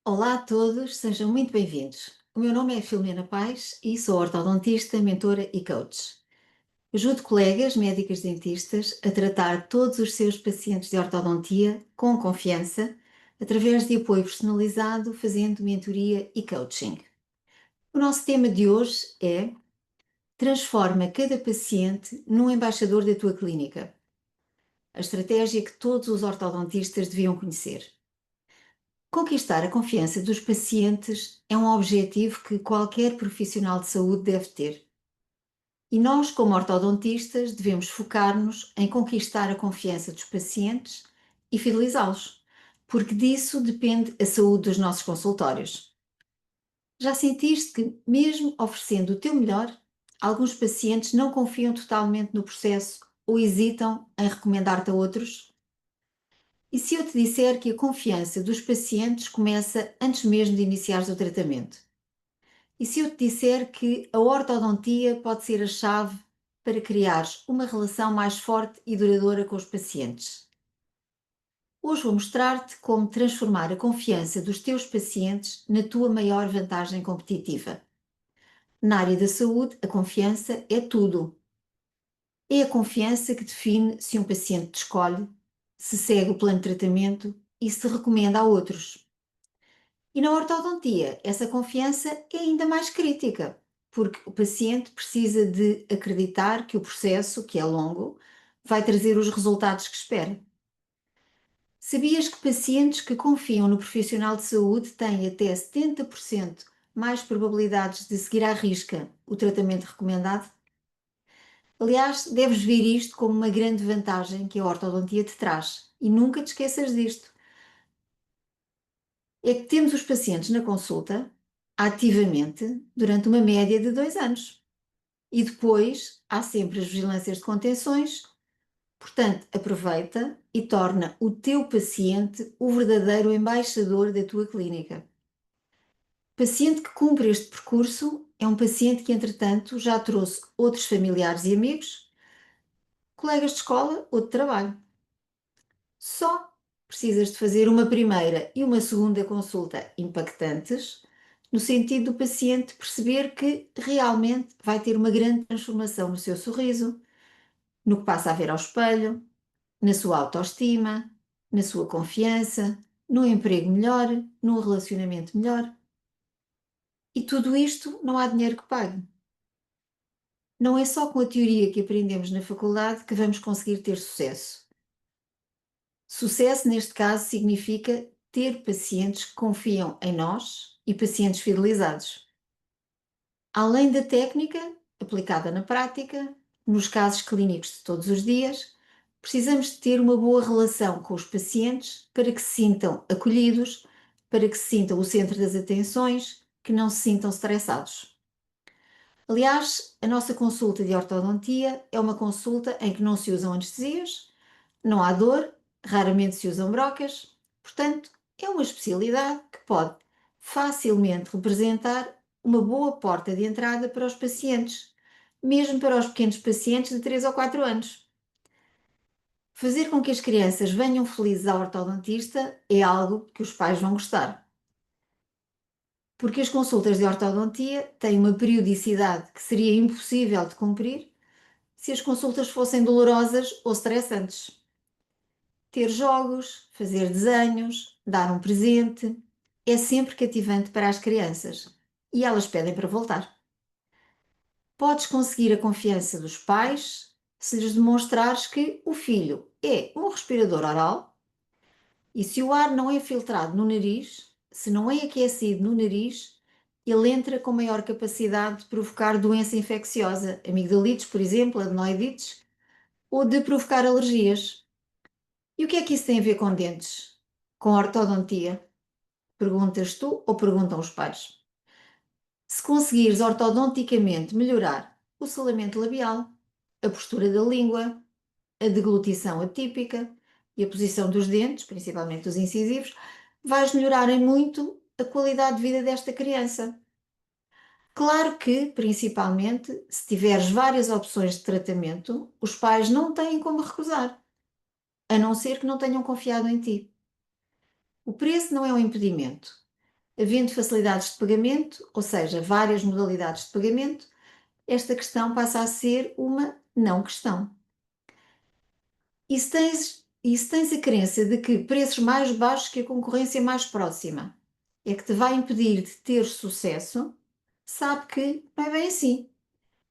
Olá a todos, sejam muito bem-vindos. O meu nome é Filomena Paes e sou ortodontista, mentora e coach. Ajudo colegas médicas dentistas a tratar todos os seus pacientes de ortodontia com confiança, através de apoio personalizado, fazendo mentoria e coaching. O nosso tema de hoje é: transforma cada paciente num embaixador da tua clínica. A estratégia que todos os ortodontistas deviam conhecer. Conquistar a confiança dos pacientes é um objetivo que qualquer profissional de saúde deve ter. E nós, como ortodontistas, devemos focar-nos em conquistar a confiança dos pacientes e fidelizá-los, porque disso depende a saúde dos nossos consultórios. Já sentiste que, mesmo oferecendo o teu melhor, alguns pacientes não confiam totalmente no processo ou hesitam em recomendar-te a outros? E se eu te disser que a confiança dos pacientes começa antes mesmo de iniciares o tratamento? E se eu te disser que a ortodontia pode ser a chave para criares uma relação mais forte e duradoura com os pacientes? Hoje vou mostrar-te como transformar a confiança dos teus pacientes na tua maior vantagem competitiva. Na área da saúde, a confiança é tudo. É a confiança que define se um paciente te escolhe, se segue o plano de tratamento e se recomenda a outros. E na ortodontia, essa confiança é ainda mais crítica, porque o paciente precisa de acreditar que o processo, que é longo, vai trazer os resultados que espera. Sabias que pacientes que confiam no profissional de saúde têm até 70% mais probabilidades de seguir à risca o tratamento recomendado? Aliás, deves ver isto como uma grande vantagem que a ortodontia te traz e nunca te esqueças disto. É que temos os pacientes na consulta ativamente durante uma média de 2 anos. E depois há sempre as vigilâncias de contenções, portanto, aproveita e torna o teu paciente o verdadeiro embaixador da tua clínica. Paciente que cumpre este percurso é um paciente que, entretanto, já trouxe outros familiares e amigos, colegas de escola ou de trabalho. Só precisas de fazer uma primeira e uma segunda consulta impactantes, no sentido do paciente perceber que realmente vai ter uma grande transformação no seu sorriso, no que passa a ver ao espelho, na sua autoestima, na sua confiança, num emprego melhor, num relacionamento melhor. E tudo isto não há dinheiro que pague. Não é só com a teoria que aprendemos na faculdade que vamos conseguir ter sucesso. Sucesso, neste caso, significa ter pacientes que confiam em nós e pacientes fidelizados. Além da técnica aplicada na prática, nos casos clínicos de todos os dias, precisamos de ter uma boa relação com os pacientes para que se sintam acolhidos, para que se sintam o centro das atenções, que não se sintam estressados. Aliás, a nossa consulta de ortodontia é uma consulta em que não se usam anestesias, não há dor, raramente se usam brocas, portanto, é uma especialidade que pode facilmente representar uma boa porta de entrada para os pacientes, mesmo para os pequenos pacientes de 3 ou 4 anos. Fazer com que as crianças venham felizes ao ortodontista é algo que os pais vão gostar, porque as consultas de ortodontia têm uma periodicidade que seria impossível de cumprir se as consultas fossem dolorosas ou estressantes. Ter jogos, fazer desenhos, dar um presente, é sempre cativante para as crianças e elas pedem para voltar. Podes conseguir a confiança dos pais se lhes demonstrares que o filho é um respirador oral e se o ar não é filtrado no nariz, se não é aquecido no nariz, ele entra com maior capacidade de provocar doença infecciosa, amigdalites, por exemplo, adenoidites, ou de provocar alergias. E o que é que isso tem a ver com dentes? Com ortodontia? Perguntas tu ou perguntam os pais? Se conseguires ortodonticamente melhorar o selamento labial, a postura da língua, a deglutição atípica e a posição dos dentes, principalmente os incisivos, vais melhorar em muito a qualidade de vida desta criança. Claro que, principalmente, se tiveres várias opções de tratamento, os pais não têm como recusar, a não ser que não tenham confiado em ti. O preço não é um impedimento. Havendo facilidades de pagamento, ou seja, várias modalidades de pagamento, esta questão passa a ser uma não questão. E se tens a crença de que preços mais baixos que a concorrência mais próxima é que te vai impedir de ter sucesso, sabe que não é bem assim.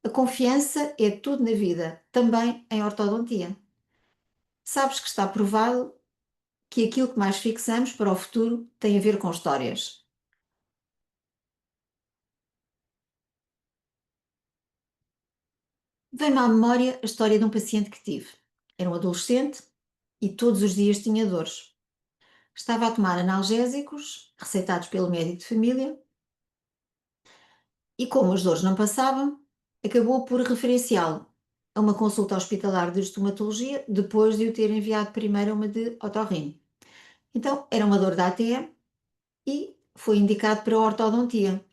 A confiança é tudo na vida, também em ortodontia. Sabes que está provado que aquilo que mais fixamos para o futuro tem a ver com histórias. Vem-me à memória a história de um paciente que tive. Era um adolescente e todos os dias tinha dores. Estava a tomar analgésicos, receitados pelo médico de família, e como as dores não passavam, acabou por referenciá-lo a uma consulta hospitalar de estomatologia, depois de o ter enviado primeiro a uma de otorrino. Então, era uma dor da ATM e foi indicado para a ortodontia,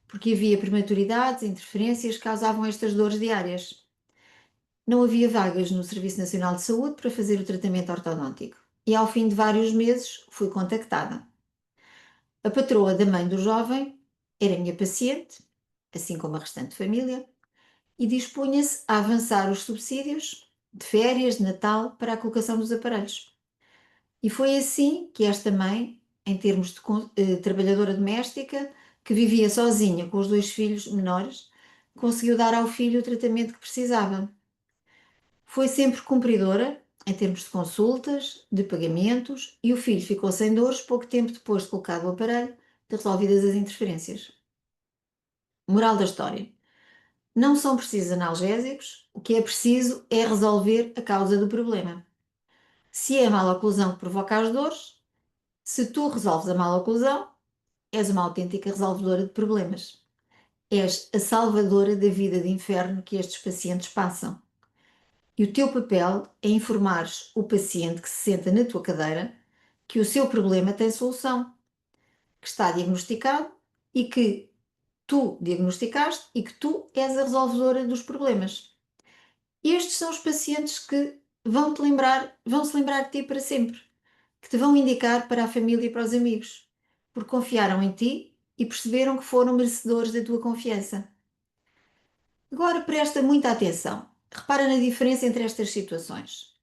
porque havia prematuridades, interferências que causavam estas dores diárias. Não havia vagas no Serviço Nacional de Saúde para fazer o tratamento ortodôntico. E ao fim de vários meses fui contactada. A patroa da mãe do jovem era minha paciente, assim como a restante família, e dispunha-se a avançar os subsídios de férias, de Natal, para a colocação dos aparelhos. E foi assim que esta mãe, em termos de trabalhadora doméstica, que vivia sozinha com os dois filhos menores, conseguiu dar ao filho o tratamento que precisava. Foi sempre cumpridora, em termos de consultas, de pagamentos, e o filho ficou sem dores pouco tempo depois de colocado o aparelho, de resolvidas as interferências. Moral da história: não são precisos analgésicos, o que é preciso é resolver a causa do problema. Se é a maloclusão que provoca as dores, se tu resolves a maloclusão, és uma autêntica resolvedora de problemas. És a salvadora da vida de inferno que estes pacientes passam. E o teu papel é informares o paciente que se senta na tua cadeira que o seu problema tem solução, que está diagnosticado e que tu diagnosticaste e que tu és a resolvedora dos problemas. Estes são os pacientes que vão se lembrar de ti para sempre, que te vão indicar para a família e para os amigos, porque confiaram em ti e perceberam que foram merecedores da tua confiança. Agora presta muita atenção. Repara na diferença entre estas situações.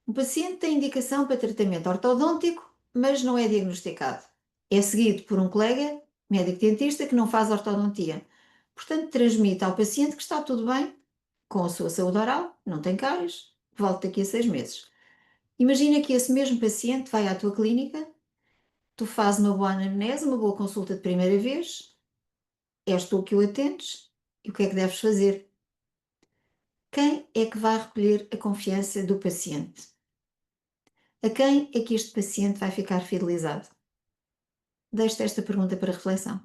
O paciente tem indicação para tratamento ortodôntico, mas não é diagnosticado. É seguido por um colega, médico-dentista, que não faz ortodontia. Portanto, transmite ao paciente que está tudo bem com a sua saúde oral, não tem cáries, volta daqui a 6 meses. Imagina que esse mesmo paciente vai à tua clínica, tu fazes uma boa anamnese, uma boa consulta de primeira vez, és tu que o atendes, e o que é que deves fazer? Quem é que vai recolher a confiança do paciente? A quem é que este paciente vai ficar fidelizado? Deixo-te esta pergunta para reflexão.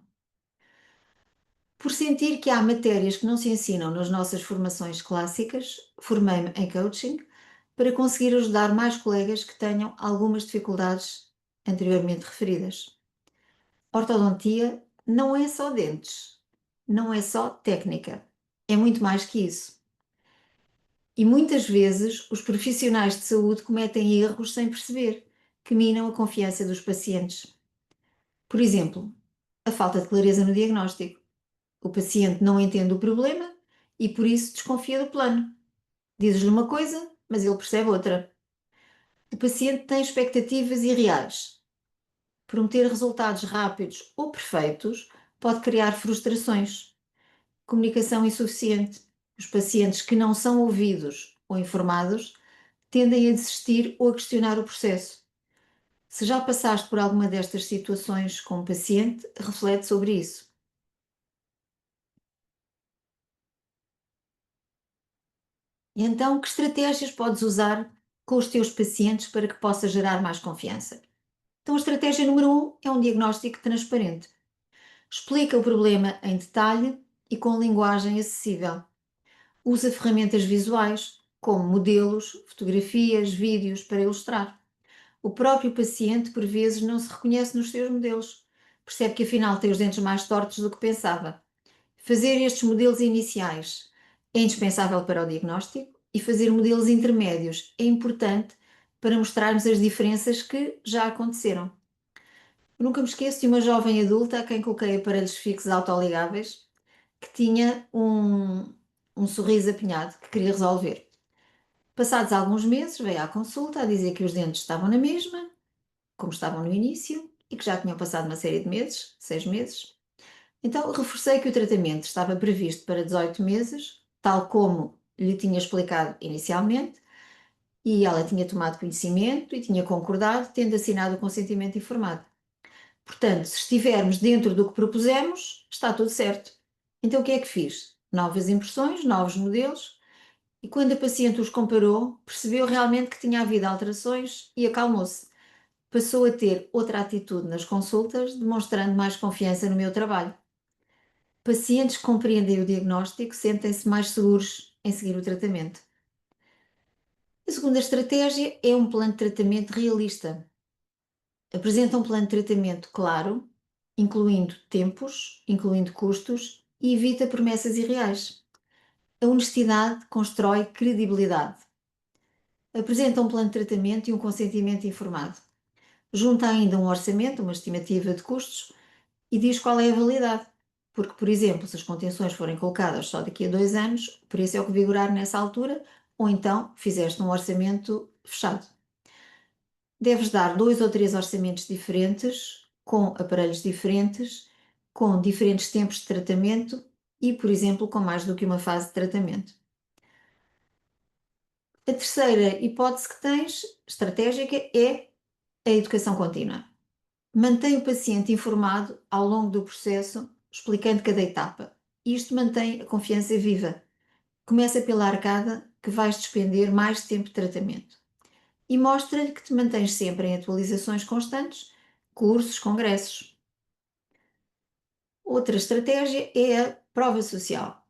Por sentir que há matérias que não se ensinam nas nossas formações clássicas, formei-me em coaching para conseguir ajudar mais colegas que tenham algumas dificuldades anteriormente referidas. Ortodontia não é só dentes, não é só técnica, é muito mais que isso. E muitas vezes os profissionais de saúde cometem erros sem perceber, que minam a confiança dos pacientes. Por exemplo, a falta de clareza no diagnóstico. O paciente não entende o problema e por isso desconfia do plano. Dizes-lhe uma coisa, mas ele percebe outra. O paciente tem expectativas irreais. Prometer resultados rápidos ou perfeitos pode criar frustrações. Comunicação insuficiente. Os pacientes que não são ouvidos ou informados tendem a desistir ou a questionar o processo. Se já passaste por alguma destas situações como paciente, reflete sobre isso. E então, que estratégias podes usar com os teus pacientes para que possa gerar mais confiança? Então, a estratégia número um é um diagnóstico transparente. Explica o problema em detalhe e com linguagem acessível. Usa ferramentas visuais, como modelos, fotografias, vídeos, para ilustrar. O próprio paciente, por vezes, não se reconhece nos seus modelos. Percebe que afinal tem os dentes mais tortos do que pensava. Fazer estes modelos iniciais é indispensável para o diagnóstico e fazer modelos intermédios é importante para mostrarmos as diferenças que já aconteceram. Nunca me esqueço de uma jovem adulta a quem coloquei aparelhos fixos autoligáveis que tinha um sorriso apinhado que queria resolver. Passados alguns meses, veio à consulta a dizer que os dentes estavam na mesma, como estavam no início, e que já tinham passado uma série de meses, 6 meses. Então, reforcei que o tratamento estava previsto para 18 meses, tal como lhe tinha explicado inicialmente, e ela tinha tomado conhecimento e tinha concordado, tendo assinado o consentimento informado. Portanto, se estivermos dentro do que propusemos, está tudo certo. Então, o que é que fiz? Novas impressões, novos modelos, e quando a paciente os comparou, percebeu realmente que tinha havido alterações e acalmou-se. Passou a ter outra atitude nas consultas, demonstrando mais confiança no meu trabalho. Pacientes que compreendem o diagnóstico sentem-se mais seguros em seguir o tratamento. A segunda estratégia é um plano de tratamento realista. Apresenta um plano de tratamento claro, incluindo tempos, incluindo custos e evita promessas irreais. A honestidade constrói credibilidade. Apresenta um plano de tratamento e um consentimento informado. Junta ainda um orçamento, uma estimativa de custos e diz qual é a validade. Porque, por exemplo, se as contenções forem colocadas só daqui a 2 anos, o preço é o que vigorar nessa altura, ou então fizeste um orçamento fechado. Deves dar 2 ou 3 orçamentos diferentes, com aparelhos diferentes, com diferentes tempos de tratamento e, por exemplo, com mais do que uma fase de tratamento. A terceira hipótese que tens, estratégica, é a educação contínua. Mantém o paciente informado ao longo do processo, explicando cada etapa. Isto mantém a confiança viva. Começa pela arcada que vais despender mais tempo de tratamento. E mostra-lhe que te mantens sempre em atualizações constantes, cursos, congressos. Outra estratégia é a prova social.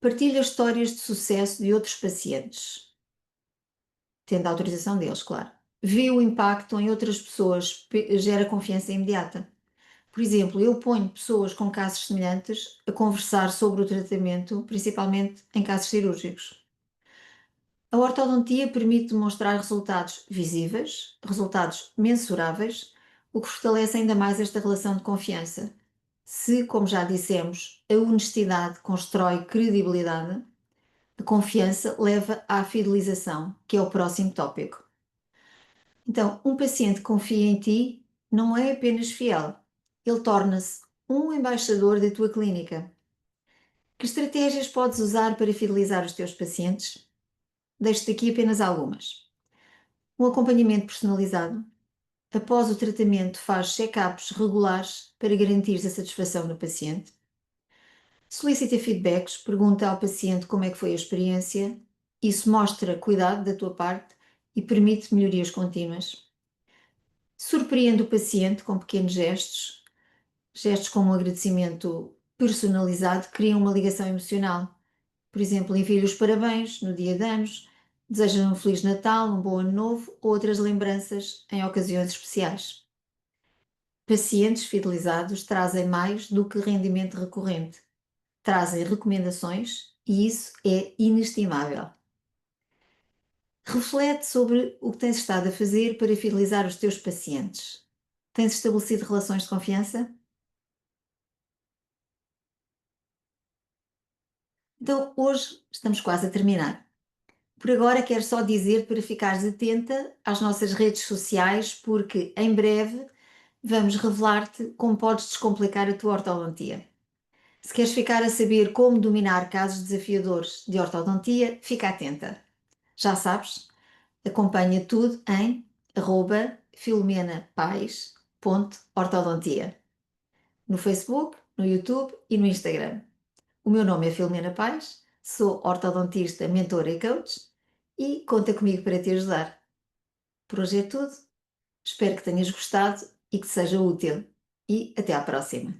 Partilha histórias de sucesso de outros pacientes, tendo a autorização deles, claro. Vê o impacto em outras pessoas, gera confiança imediata. Por exemplo, eu ponho pessoas com casos semelhantes a conversar sobre o tratamento, principalmente em casos cirúrgicos. A ortodontia permite demonstrar resultados visíveis, resultados mensuráveis, o que fortalece ainda mais esta relação de confiança. Se, como já dissemos, a honestidade constrói credibilidade, a confiança leva à fidelização, que é o próximo tópico. Então, um paciente que confia em ti não é apenas fiel, ele torna-se um embaixador da tua clínica. Que estratégias podes usar para fidelizar os teus pacientes? Deixo-te aqui apenas algumas. Um acompanhamento personalizado. Após o tratamento, faz check-ups regulares para garantir a satisfação do paciente. Solicita feedbacks, pergunta ao paciente como é que foi a experiência. Isso mostra cuidado da tua parte e permite melhorias contínuas. Surpreende o paciente com pequenos gestos. Gestos como um agradecimento personalizado criam uma ligação emocional. Por exemplo, envie-lhe os parabéns no dia de anos, deseja-lhe um Feliz Natal, um bom Ano Novo ou outras lembranças em ocasiões especiais. Pacientes fidelizados trazem mais do que rendimento recorrente, trazem recomendações e isso é inestimável. Reflete sobre o que tens estado a fazer para fidelizar os teus pacientes. Tens estabelecido relações de confiança? Então, hoje estamos quase a terminar. Por agora, quero só dizer para ficares atenta às nossas redes sociais, porque em breve vamos revelar-te como podes descomplicar a tua ortodontia. Se queres ficar a saber como dominar casos desafiadores de ortodontia, fica atenta. Já sabes, acompanha tudo em @filomenapais.ortodontia no Facebook, no YouTube e no Instagram. O meu nome é Filomena Pais, sou ortodontista, mentora e coach e conta comigo para te ajudar. Por hoje é tudo, espero que tenhas gostado e que seja útil. E até à próxima!